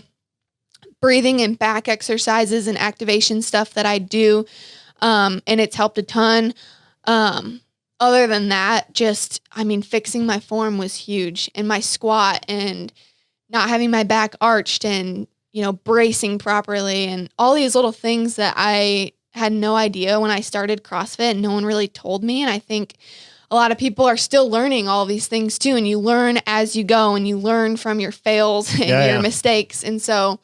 [SPEAKER 2] breathing and back exercises and activation stuff that I do. And it's helped a ton. Other than that, fixing my form was huge, and my squat, and not having my back arched, and, bracing properly, and all these little things that I had no idea when I started CrossFit, and no one really told me. And I think a lot of people are still learning all these things too. And you learn as you go, and you learn from your fails and your mistakes. And so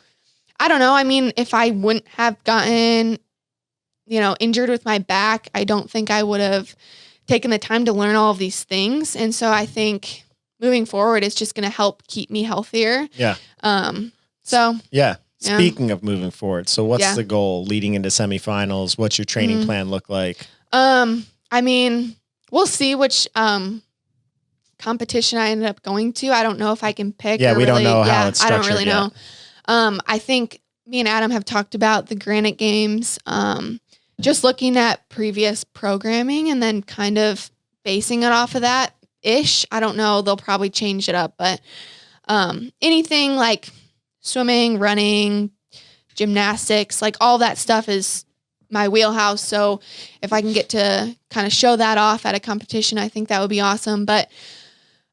[SPEAKER 2] I don't know. I mean, if I wouldn't have gotten, injured with my back, I don't think I would have taken the time to learn all of these things. And so I think moving forward, it's just going to help keep me healthier. Yeah. Speaking
[SPEAKER 1] of moving forward, so what's the goal leading into semifinals? What's your training plan look like?
[SPEAKER 2] We'll see which competition I ended up going to. I don't know if I can pick.
[SPEAKER 1] Yeah, we don't know how it's structured.
[SPEAKER 2] I don't really know. I think me and Adam have talked about the Granite Games, just looking at previous programming and then kind of basing it off of that ish. I don't know. They'll probably change it up, but anything like swimming, running, gymnastics, like all that stuff is my wheelhouse. So if I can get to kind of show that off at a competition, I think that would be awesome. But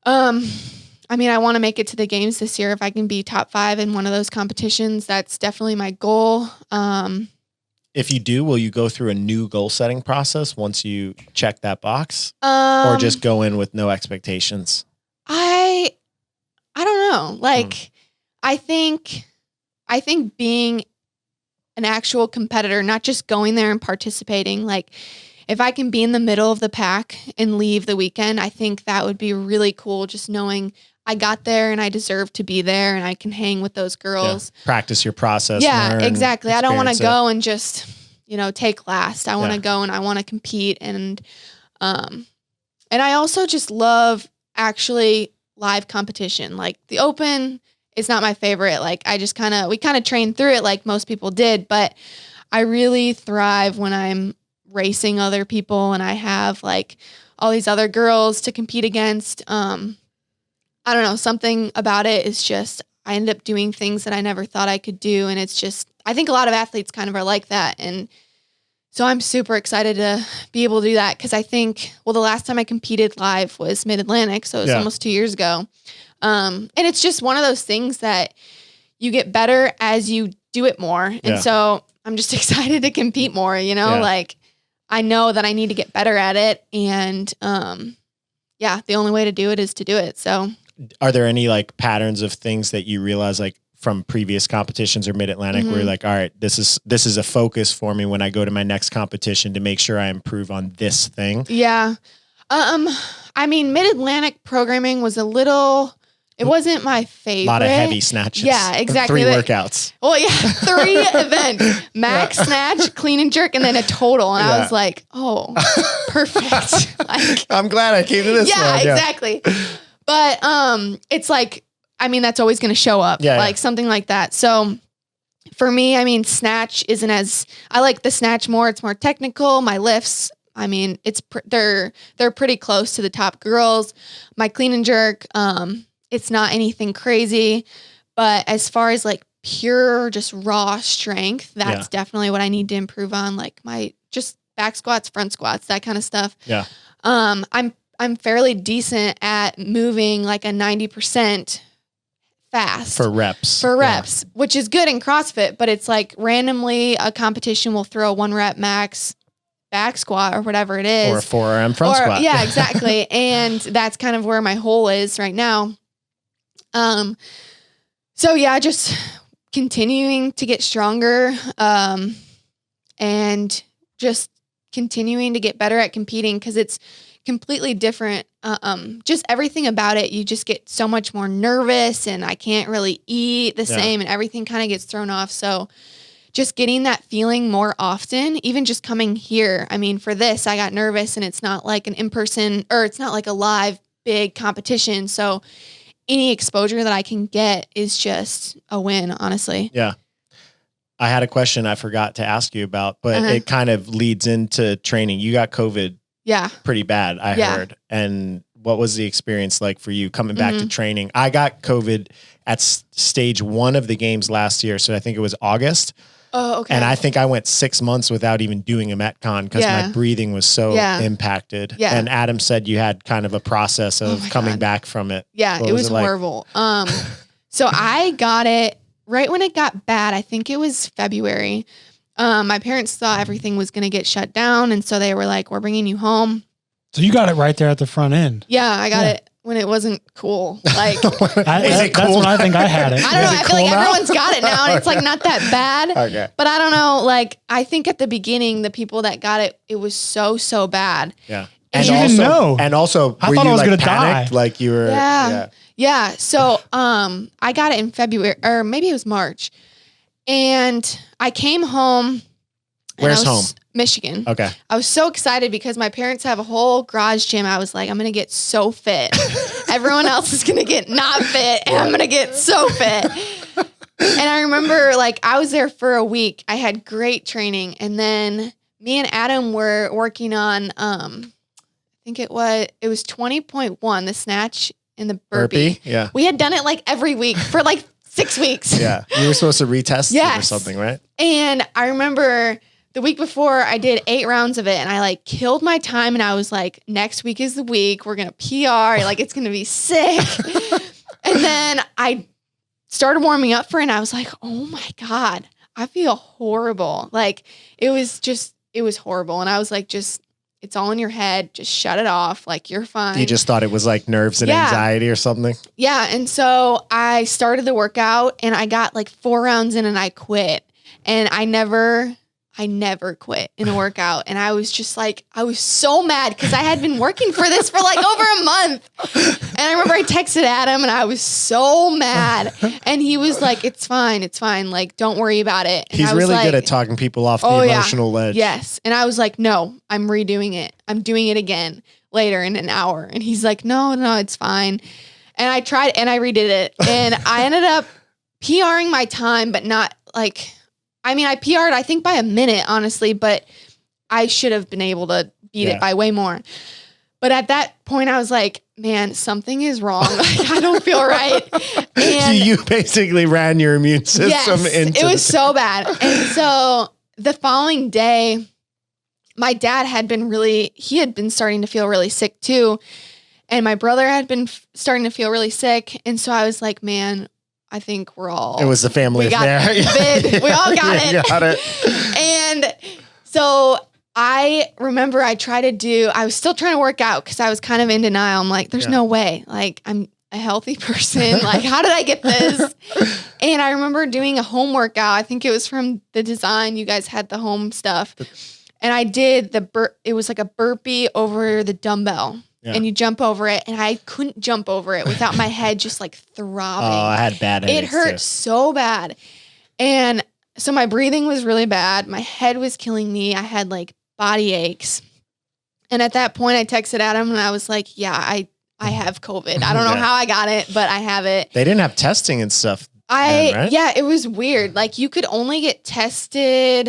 [SPEAKER 2] I want to make it to the games this year. If I can be top 5 in one of those competitions, that's definitely my goal.
[SPEAKER 1] If you do, will you go through a new goal setting process once you check that box, or just go in with no expectations?
[SPEAKER 2] I don't know. Like, I think being an actual competitor, not just going there and participating, like if I can be in the middle of the pack and leave the weekend, I think that would be really cool. Just knowing I got there and I deserve to be there and I can hang with those girls.
[SPEAKER 1] Yeah. Practice your process.
[SPEAKER 2] Yeah, exactly. I don't want to go and just, take last. I want to go and I want to compete. And I also just love actually live competition. Like the Open is not my favorite. Like we kind of trained through it like most people did, but I really thrive when I'm racing other people and I have like all these other girls to compete against. I don't know, something about it is just, I end up doing things that I never thought I could do. And it's just, I think a lot of athletes kind of are like that. And so I'm super excited to be able to do that. Cause I think, well, the last time I competed live was Mid-Atlantic. So it was almost 2 years ago. And it's just one of those things that you get better as you do it more. And so I'm just excited to compete more, you know, like I know that I need to get better at it. And, the only way to do it is to do it. So
[SPEAKER 1] are there any like patterns of things that you realize like from previous competitions or Mid-Atlantic where you're like, all right, this is a focus for me when I go to my next competition to make sure I improve on this thing?
[SPEAKER 2] Yeah. I mean, Mid-Atlantic programming was it wasn't my favorite.
[SPEAKER 1] A lot of heavy snatches.
[SPEAKER 2] Yeah, exactly.
[SPEAKER 1] 3 workouts.
[SPEAKER 2] Well, yeah, 3 events, max snatch, clean and jerk, and then a total. And I was like, oh, perfect. Like,
[SPEAKER 1] I'm glad I came to this one.
[SPEAKER 2] Yeah, exactly. But it's like, I mean, that's always going to show up, like something like that. So for me, I mean, snatch isn't I like the snatch more. It's more technical. My lifts, I mean, they're pretty close to the top girls. My clean and jerk, it's not anything crazy, but as far as like pure, just raw strength, that's definitely what I need to improve on. Like my just back squats, front squats, that kind of stuff.
[SPEAKER 1] Yeah.
[SPEAKER 2] I'm fairly decent at moving like a 90% fast
[SPEAKER 1] for reps,
[SPEAKER 2] which is good in CrossFit, but it's like randomly a competition will throw 1 rep max back squat or whatever it is.
[SPEAKER 1] Or a 4RM front squat.
[SPEAKER 2] Yeah, exactly. And that's kind of where my hole is right now. So yeah, just continuing to get stronger, and just continuing to get better at competing because it's completely different. Just everything about it, you just get so much more nervous and I can't really eat the same and everything kind of gets thrown off. So just getting that feeling more often, even just coming here. I mean, for this, I got nervous and it's not like an in-person or it's not like a live big competition. So any exposure that I can get is just a win, honestly.
[SPEAKER 1] Yeah. I had a question I forgot to ask you about, but it kind of leads into training. You got COVID pretty bad, I heard. And what was the experience like for you coming back to training? I got COVID at stage 1 of the games last year. So I think it was August.
[SPEAKER 2] Oh, okay.
[SPEAKER 1] And I think I went 6 months without even doing a Metcon because my breathing was so impacted. Yeah. And Adam said you had kind of a process of coming back from it.
[SPEAKER 2] Yeah, it was horrible. So I got it right when it got bad. I think it was February. My parents thought everything was going to get shut down. And so they were like, we're bringing you home.
[SPEAKER 3] So you got it right there at the front end.
[SPEAKER 2] Yeah, I got it when it wasn't cool. Like,
[SPEAKER 3] that's when I think I had it.
[SPEAKER 2] I don't know. I feel like everyone's got it now and it's like not that bad.
[SPEAKER 1] Okay.
[SPEAKER 2] But I don't know. Like, I think at the beginning, the people that got it, it was so bad.
[SPEAKER 1] Yeah.
[SPEAKER 3] And you didn't know.
[SPEAKER 1] And also,
[SPEAKER 3] I thought I was going to
[SPEAKER 1] panicked?
[SPEAKER 3] die.
[SPEAKER 1] Like you were.
[SPEAKER 2] Yeah. So, I got it in February or maybe it was March and I came home.
[SPEAKER 1] Where's home?
[SPEAKER 2] Michigan.
[SPEAKER 1] Okay. I was
[SPEAKER 2] so excited because my parents have a whole garage gym. I was like, I'm going to get so fit. Everyone else is going to get not fit and I'm going to get so fit. And I remember like I was there for a week. I had great training. And then me and Adam were working on, I think it was 20.1, the snatch and the burpee.
[SPEAKER 1] Yeah.
[SPEAKER 2] We had done it like every week for like 6 weeks.
[SPEAKER 1] Yeah. You were supposed to retest it or something, right?
[SPEAKER 2] And I remember the week before I did 8 rounds of it and I like killed my time and I was like, next week is the week. We're going to PR. Like it's going to be sick. And then I started warming up for it and I was like, oh my God, I feel horrible. Like it was horrible. And I was like, it's all in your head. Just shut it off. Like you're fine.
[SPEAKER 1] You just thought it was like nerves and anxiety or something?
[SPEAKER 2] Yeah. And so I started the workout and I got like 4 rounds in and I quit. And I never quit in a workout. And I was just like, I was so mad because I had been working for this for like over a month. And I remember I texted Adam and I was so mad. And he was like, it's fine. Like, don't worry about it. And
[SPEAKER 1] he's really good at talking people off the emotional ledge.
[SPEAKER 2] Yes. And I was like, no, I'm redoing it. I'm doing it again later in an hour. And he's like, no, it's fine. And I tried and I redid it. And I ended up PRing my time, but not like, I mean, I PR'd, I think by a minute, honestly, but I should have been able to beat it by way more. But at that point, I was like, man, something is wrong. Like, I don't feel right. And
[SPEAKER 1] you basically ran your immune system into
[SPEAKER 2] it was so bad. And so the following day, my dad had been starting to feel really sick too. And my brother had been starting to feel really sick. And so I was like, man, I think it was
[SPEAKER 1] the family affair.
[SPEAKER 2] We all got it.
[SPEAKER 1] Got it.
[SPEAKER 2] And so I remember I was still trying to work out because I was kind of in denial. I'm like, there's no way. Like, I'm a healthy person. Like, how did I get this? And I remember doing a home workout. I think it was from the design. You guys had the home stuff. And I did it was like a burpee over the dumbbell. Yeah. And you jump over it. And I couldn't jump over it without my head just like throbbing.
[SPEAKER 1] Oh, I had bad headaches.
[SPEAKER 2] It hurt so bad. And so my breathing was really bad. My head was killing me. I had like body aches. And at that point I texted Adam and I was like, yeah, I have COVID. I don't know how I got it, but I have it.
[SPEAKER 1] They didn't have testing and stuff. Right?
[SPEAKER 2] Yeah, it was weird. Like you could only get tested.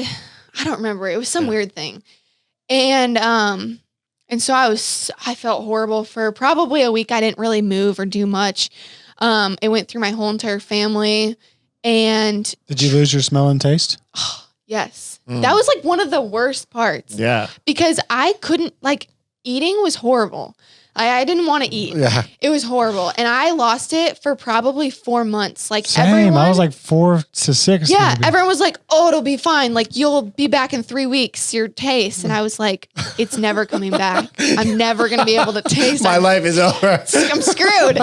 [SPEAKER 2] I don't remember. It was some weird thing. And so I felt horrible for probably a week. I didn't really move or do much. It went through my whole entire family. And
[SPEAKER 3] did you lose your smell and taste?
[SPEAKER 2] Yes. That was like one of the worst parts.
[SPEAKER 1] Yeah.
[SPEAKER 2] Because I couldn't, like, eating was horrible. I didn't want to eat. Yeah. It was horrible. And I lost it for probably 4 months. Like
[SPEAKER 3] Same. I was like 4 to 6.
[SPEAKER 2] Yeah. Maybe. Everyone was like, oh, it'll be fine. Like you'll be back in 3 weeks, your taste. And I was like, it's never coming back. I'm never going to be able to taste.
[SPEAKER 1] My life is over.
[SPEAKER 2] I'm screwed.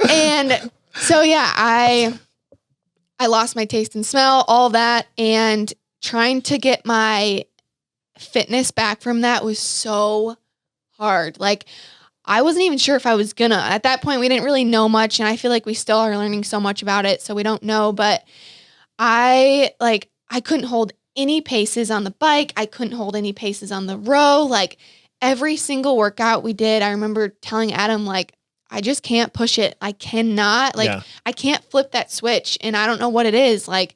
[SPEAKER 2] And so, yeah, I lost my taste and smell, all that. And trying to get my fitness back from that was so hard. Like, I wasn't even sure if I was gonna. At that point, we didn't really know much, and I feel like we still are learning so much about it, so we don't know. But I couldn't hold any paces on the bike. I couldn't hold any paces on the row. Like, every single workout we did, I remember telling Adam, like, I just can't push it. I cannot. Like, I can't flip that switch, and I don't know what it is. Like,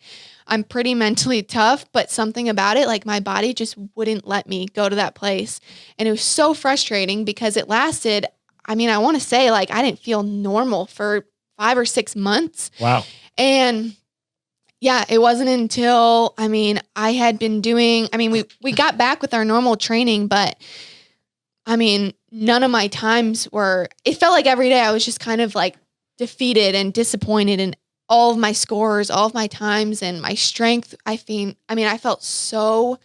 [SPEAKER 2] I'm pretty mentally tough, but something about it, like my body just wouldn't let me go to that place. And it was so frustrating because it lasted, I mean, I want to say like I didn't feel normal for 5 or 6 months.
[SPEAKER 1] Wow.
[SPEAKER 2] And yeah, it wasn't until, I mean, I had been doing, I mean, we got back with our normal training, but I mean, none of my times were, it felt like every day I was just kind of like defeated and disappointed and all of my scores, all of my times and my strength. I felt so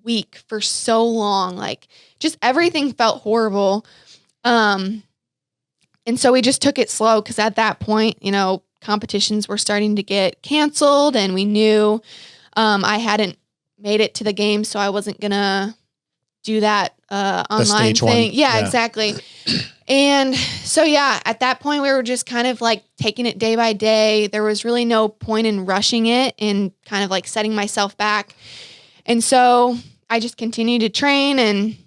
[SPEAKER 2] weak for so long. Like just everything felt horrible. And so we just took it slow because at that point, you know, competitions were starting to get canceled and we knew I hadn't made it to the game. So I wasn't going to do that online thing. Yeah, exactly. And so, yeah, at that point, we were just kind of like taking it day by day. There was really no point in rushing it and kind of like setting myself back. And so I just continued to train. And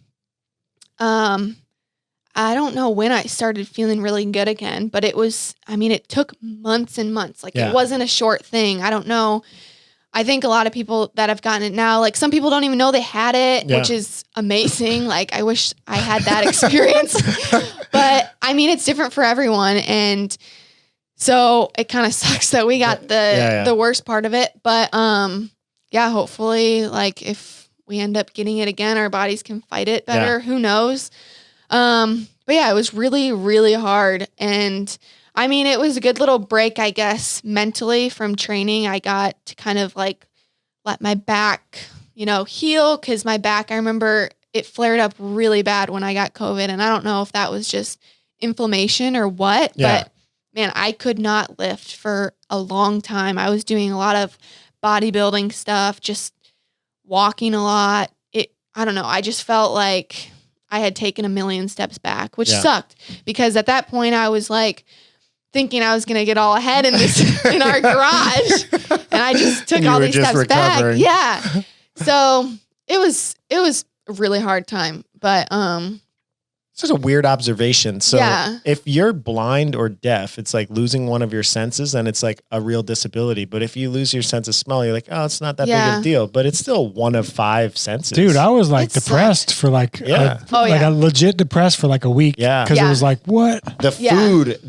[SPEAKER 2] I don't know when I started feeling really good again, but it took months and months. Like it wasn't a short thing. I don't know. I think a lot of people that have gotten it now, like some people don't even know they had it, which is amazing. Like I wish I had that experience, but I mean, it's different for everyone. And so it kind of sucks that we got the worst part of it. But hopefully like if we end up getting it again, our bodies can fight it better. Who knows? But yeah, it was really, really hard. And I mean, it was a good little break, I guess, mentally from training. I got to kind of like let my back, you know, heal because my back, I remember it flared up really bad when I got COVID. And I don't know if that was just inflammation or what, but man, I could not lift for a long time. I was doing a lot of bodybuilding stuff, just walking a lot. I don't know. I just felt like I had taken a million steps back, which sucked because at that point I was like, thinking I was going to get all ahead in our garage. And I just took all these steps back. Yeah. So it was a really hard time, but,
[SPEAKER 1] It's just a weird observation. So if you're blind or deaf, it's like losing one of your senses and it's like a real disability. But if you lose your sense of smell, you're like, oh, it's not that big of a deal. But it's still one of 5 senses.
[SPEAKER 3] Dude, I was like depressed for like, a legit depressed for like a week.
[SPEAKER 1] Yeah.
[SPEAKER 3] Because it was like, what?
[SPEAKER 1] The food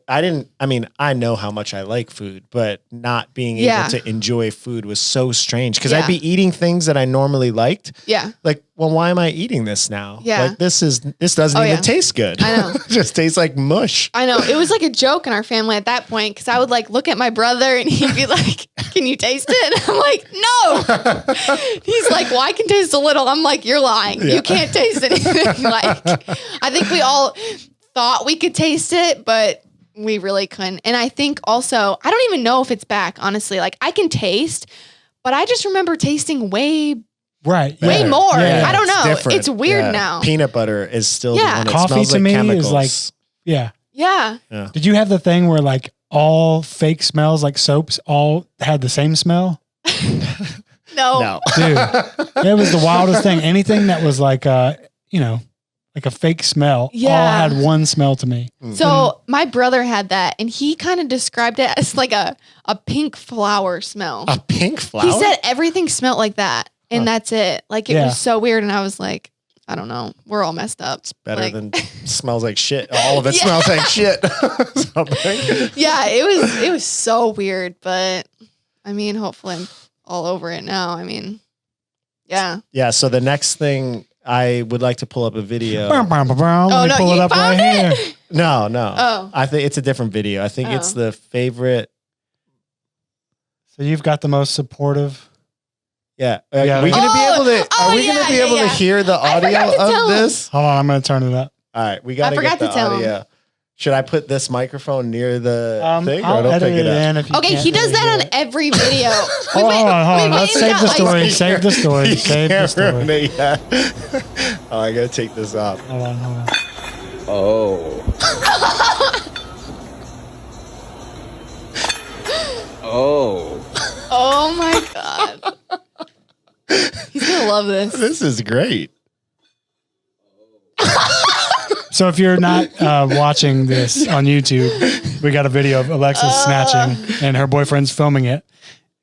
[SPEAKER 1] I know how much I like food, but not being able to enjoy food was so strange because I'd be eating things that I normally liked.
[SPEAKER 2] Yeah.
[SPEAKER 1] Like, well, why am I eating this now?
[SPEAKER 2] Yeah.
[SPEAKER 1] Like this doesn't even taste good.
[SPEAKER 2] I know.
[SPEAKER 1] It just tastes like mush.
[SPEAKER 2] I know. It was like a joke in our family at that point because I would like look at my brother and he'd be like, can you taste it? And I'm like, no. He's like, well, I can taste a little. I'm like, you're lying. You can't taste anything. Like, I think we all thought we could taste it, but we really couldn't. And I think also, I don't even know if it's back, honestly. Like I can taste, but I just remember tasting way more.
[SPEAKER 1] Yeah,
[SPEAKER 2] I don't know.
[SPEAKER 1] Different.
[SPEAKER 2] It's weird now.
[SPEAKER 1] Peanut butter is still the one that
[SPEAKER 3] coffee
[SPEAKER 1] smells
[SPEAKER 3] to
[SPEAKER 1] like
[SPEAKER 3] me
[SPEAKER 1] chemicals.
[SPEAKER 3] is like,
[SPEAKER 2] Yeah.
[SPEAKER 3] Did you have the thing where like all fake smells, like soaps, all had the same smell?
[SPEAKER 2] No.
[SPEAKER 3] Dude, it was the wildest thing. Anything that was like, like a fake smell, all had one smell to me.
[SPEAKER 2] So my brother had that, and he kind of described it as like a pink flower smell.
[SPEAKER 1] A pink flower?
[SPEAKER 2] He said everything smelled like that, and that's it. Like it was so weird, and I was like, I don't know. We're all messed up.
[SPEAKER 1] It's better than smells like shit. All of it smells like shit.
[SPEAKER 2] Yeah, it was so weird, but I mean, hopefully I'm all over it now. I mean, yeah.
[SPEAKER 1] Yeah, so the next thing, I would like to pull up a video.
[SPEAKER 3] Let me pull it up right here.
[SPEAKER 1] No.
[SPEAKER 2] Oh.
[SPEAKER 1] I think it's a different video. I think it's the favorite.
[SPEAKER 3] So you've got the most supportive.
[SPEAKER 1] Yeah. Are we going to be able to? Are we going to be able to hear the audio of this?
[SPEAKER 3] Hold on, I'm going to turn it up.
[SPEAKER 1] All right, we got to get the audio. Should I put this microphone near the thing, or don't pick it up?
[SPEAKER 2] Okay, he does that on every video.
[SPEAKER 3] Hold on. Let's save the story. Save the story. Save the story.
[SPEAKER 1] Oh, I gotta take this off.
[SPEAKER 3] Hold on.
[SPEAKER 4] Oh.
[SPEAKER 2] Oh my God. He's gonna love this.
[SPEAKER 1] This is great.
[SPEAKER 3] So if you're not watching this on YouTube, we got a video of Alexis snatching and her boyfriend's filming it.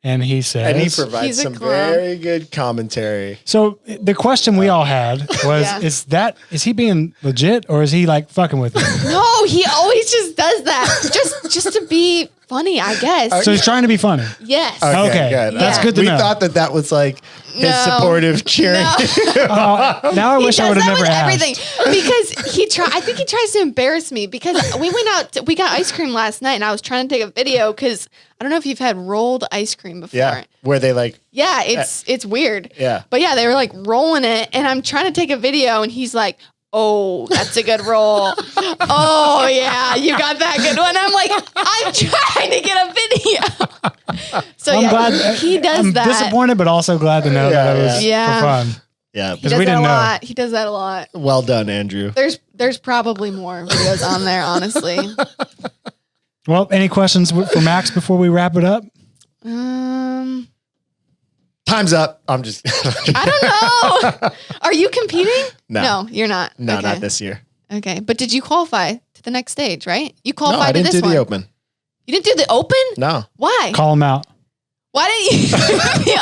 [SPEAKER 3] And he says...
[SPEAKER 1] And he provides some very good commentary.
[SPEAKER 3] So the question we all had was, is he being legit or is he like fucking with you?
[SPEAKER 2] No, he always just does that. Just to be funny, I guess.
[SPEAKER 3] So he's trying to be funny.
[SPEAKER 2] Yes.
[SPEAKER 3] Okay. Good. That's good to know.
[SPEAKER 1] We thought that was like his supportive cheering.
[SPEAKER 3] Now I wish I would have never asked.
[SPEAKER 2] Everything. Because I think he tries to embarrass me because we went out, we got ice cream last night and I was trying to take a video because I don't know if you've had rolled ice cream before.
[SPEAKER 1] Yeah. Where they like.
[SPEAKER 2] Yeah, it's weird.
[SPEAKER 1] Yeah.
[SPEAKER 2] But yeah, they were like rolling it and I'm trying to take a video and he's like, oh, that's a good roll. Oh yeah, you got that good one. I'm like, I'm trying to get a video. So
[SPEAKER 3] I'm glad
[SPEAKER 2] he does
[SPEAKER 3] I'm
[SPEAKER 2] that.
[SPEAKER 3] disappointed, but also glad to know that it was for fun.
[SPEAKER 1] Yeah,
[SPEAKER 2] he does that a lot. He does that a lot.
[SPEAKER 1] Well done, Andrew.
[SPEAKER 2] There's probably more videos on there, honestly.
[SPEAKER 3] Well, any questions for Max before we wrap it up?
[SPEAKER 1] Time's up. I'm just.
[SPEAKER 2] I don't know. Are you competing? No, you're not.
[SPEAKER 1] No, not this year.
[SPEAKER 2] Okay, but did you qualify to the next stage? Right? You qualified.
[SPEAKER 1] No, I didn't
[SPEAKER 2] to this
[SPEAKER 1] do
[SPEAKER 2] one.
[SPEAKER 1] the open.
[SPEAKER 2] You didn't do the open?
[SPEAKER 1] No.
[SPEAKER 2] Why?
[SPEAKER 3] Call him out.
[SPEAKER 2] Why didn't you?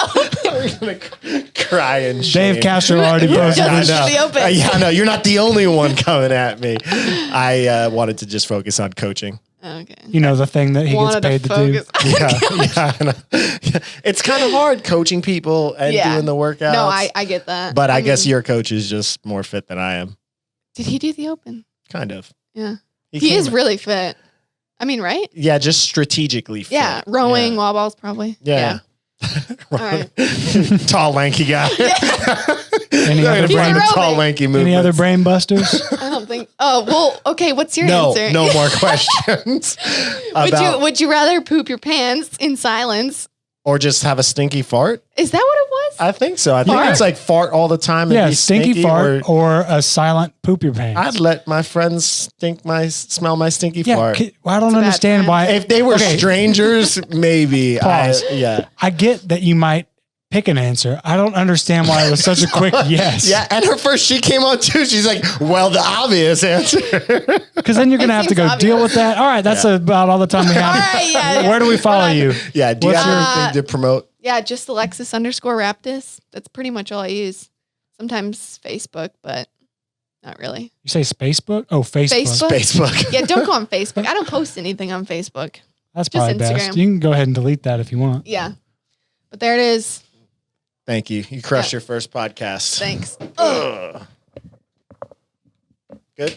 [SPEAKER 1] I'm gonna cry and shame.
[SPEAKER 3] Dave Castro already posted
[SPEAKER 2] Just
[SPEAKER 3] this.
[SPEAKER 2] the open.
[SPEAKER 1] Yeah, I know. You're not the only one coming at me. I wanted to just focus on coaching.
[SPEAKER 2] Okay.
[SPEAKER 3] You know, the thing that he gets paid to do.
[SPEAKER 1] Yeah. It's kind of hard coaching people and doing the workouts.
[SPEAKER 2] No, I get that.
[SPEAKER 1] But I guess your coach is just more fit than I am.
[SPEAKER 2] Did he do the open?
[SPEAKER 1] Kind of.
[SPEAKER 2] Yeah. He is really fit. I mean, right?
[SPEAKER 1] Yeah, just strategically fit.
[SPEAKER 2] Yeah, rowing, wall balls probably.
[SPEAKER 1] Yeah.
[SPEAKER 2] All right.
[SPEAKER 1] Tall, lanky guy.
[SPEAKER 3] Any other brain busters?
[SPEAKER 2] I don't think. Oh, well, okay. What's your answer?
[SPEAKER 1] No more questions.
[SPEAKER 2] Would you rather poop your pants in silence?
[SPEAKER 1] Or just have a stinky fart?
[SPEAKER 2] Is that what it was?
[SPEAKER 1] I think so. I think it's like fart all the time.
[SPEAKER 3] Yeah,
[SPEAKER 1] and be
[SPEAKER 3] stinky fart or a silent poop your pants.
[SPEAKER 1] I'd let my friends smell my stinky fart.
[SPEAKER 3] I don't understand why.
[SPEAKER 1] If they were strangers, maybe.
[SPEAKER 3] Pause.
[SPEAKER 1] I get
[SPEAKER 3] that you might pick an answer. I don't understand why it was such a quick yes.
[SPEAKER 1] Yeah, and she came on too. She's like, well, the obvious answer.
[SPEAKER 3] Because then you're going to have to go deal with that. All right, that's about all the time we have.
[SPEAKER 2] All right, yeah.
[SPEAKER 3] Where do we follow you?
[SPEAKER 1] Yeah, do you have anything to promote?
[SPEAKER 2] Yeah, just Alexis_Raptis. That's pretty much all I use. Sometimes Facebook, but not really.
[SPEAKER 3] You say Spacebook? Oh, Facebook.
[SPEAKER 1] Facebook.
[SPEAKER 2] Yeah, don't go on Facebook. I don't post anything on Facebook.
[SPEAKER 3] That's
[SPEAKER 2] just
[SPEAKER 3] probably
[SPEAKER 2] Instagram.
[SPEAKER 3] best. You can go ahead and delete that if you want.
[SPEAKER 2] Yeah. But there it is.
[SPEAKER 1] Thank you. You crushed your first podcast.
[SPEAKER 2] Thanks.
[SPEAKER 1] Good?